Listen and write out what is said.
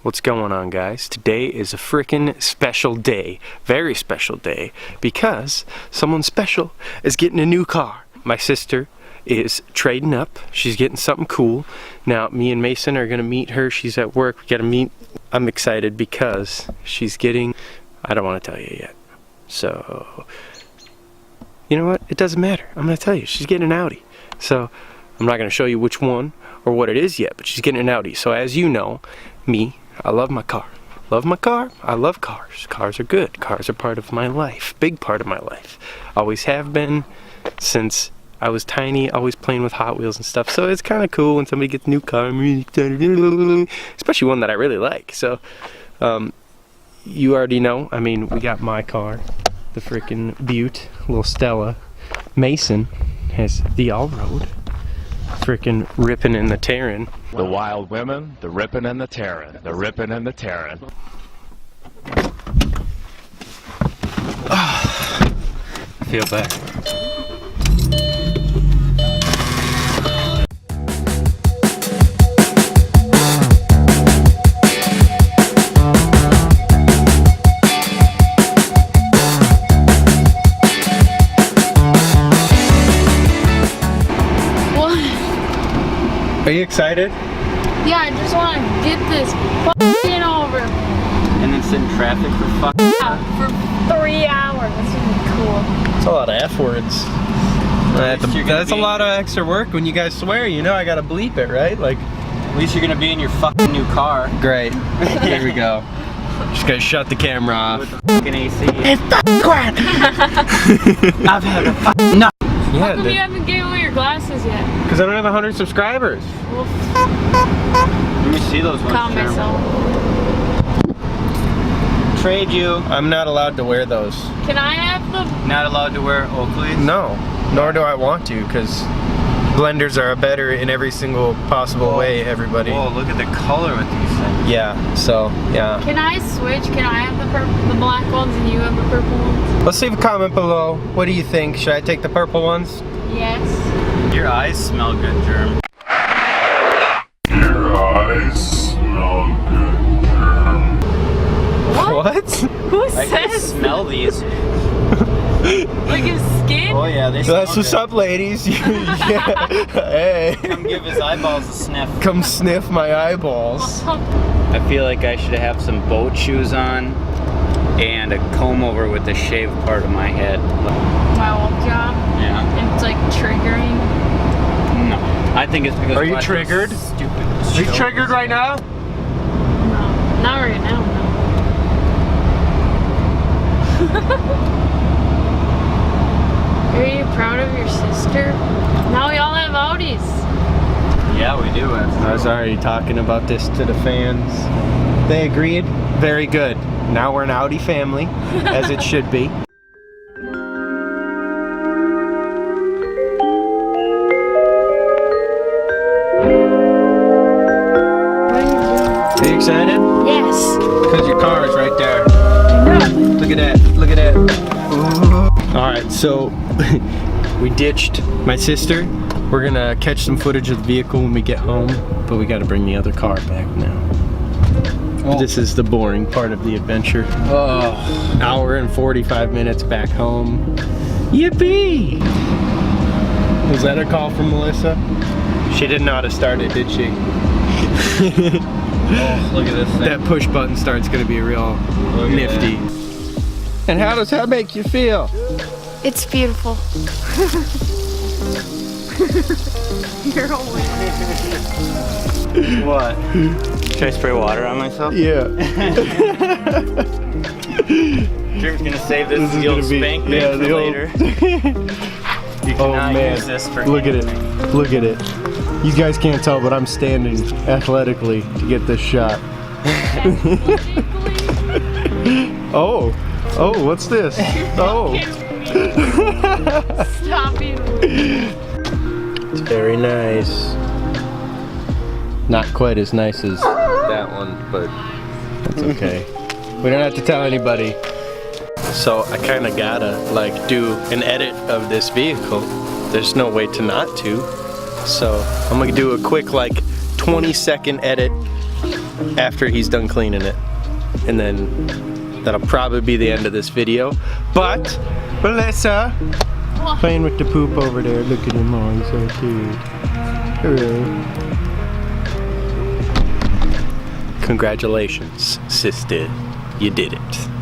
What's going on, guys? Today is a frickin' special day, very special day, because someone special is getting a new car. My sister is trading up. She's getting something cool. Now, me and Mason are gonna meet her. She's at work. We gotta meet. I'm excited because she's getting, I don't want to tell you yet. So, you know what? It doesn't matter. I'm gonna tell you. She's getting an Audi. So, I'm not gonna show you which one or what it is yet, but she's getting an Audi. So, as you know, me, I love my car. Love my car. I love cars. Cars are good. Cars are part of my life. Big part of my life. Always have been since I was tiny, always playing with Hot Wheels and stuff. So it's kind of cool when somebody gets a new car. I'm really excited. Especially one that I really like. So you already know. I mean, we got my car, the freaking Butte, little Stella. Mason has the all-road. Freaking ripping and the tearing. The wild women, the ripping and the tearing, the ripping and the tearing. I feel better. Are you excited? Yeah, I just want to get this f***ing over. And then sit in traffic for For 3 hours. That's gonna be cool. That's a lot of F words. That's a lot of extra work when you guys swear, you know I gotta bleep it, right? Like, at least you're gonna be in your fucking new car. Great. Here we go. Just gotta shut the camera off. With the fucking AC. It's fucking quiet! I've had a fucking nut. How come you haven't given away your glasses yet? Because I don't have 100 subscribers. Well, Let me see those ones. calm myself. Trade you. I'm not allowed to wear those. Can I have the... Not allowed to wear Oakleys? No, nor do I want to, because blenders are better in every single possible way, everybody. Whoa, look at the color with these things. Yeah, so, yeah. Can I switch? Can I have the black ones and you have the purple ones? Let's leave a comment below. What do you think? Should I take the purple ones? Yes. Your eyes smell good, Germ. Your eyes smell good, Germ. What? Who I can says smell these. like his skin? Oh yeah, they smell That's what's good. up, ladies. Yeah. Hey. Come give his eyeballs a sniff. Come sniff my eyeballs. I feel like I should have some boat shoes on and a comb over with the shaved part of my head. My old job. Yeah. And it's like triggering. No. I think it's because Are you watch those triggered? Stupid Are you shows. triggered right now? No. Not right now, no. Are you proud of your sister? Now we all have Audis. Yeah, we do. I was already talking about this to the fans. They agreed. Very good. Now we're an Audi family, as it should be. Are you excited? Yes. Because your car is right there. Look at that. Look at that. Alright, so we ditched my sister. We're gonna catch some footage of the vehicle when we get home, but we gotta bring the other car back now. Oh. This is the boring part of the adventure. Oh. Hour and 45 minutes back home. Yippee! Was that a call from Melissa? She didn't know how to start it, did she? Oh, look at this thing. That push button start's gonna be real nifty. And how does that make you feel? It's beautiful. You're always... What? Should I spray water on myself? Yeah. Jim's gonna save this, This is the old gonna be- spank yeah, bait the for old- later. You Oh cannot man, use this for look at it, anything. look at it. You guys can't tell, but I'm standing athletically to get this shot. Oh, what's this? Oh. Stop being weird. It's very nice. Not quite as nice as that one, but that's okay. We don't have to tell anybody. So I kind of gotta like do an edit of this vehicle. There's no way to not to. So I'm gonna do a quick like 20-second edit after he's done cleaning it. And then that'll probably be the end of this video. But Melissa, playing with the poop over there. Look at him, oh, he's so cute. Hello. Congratulations, sister. You did it.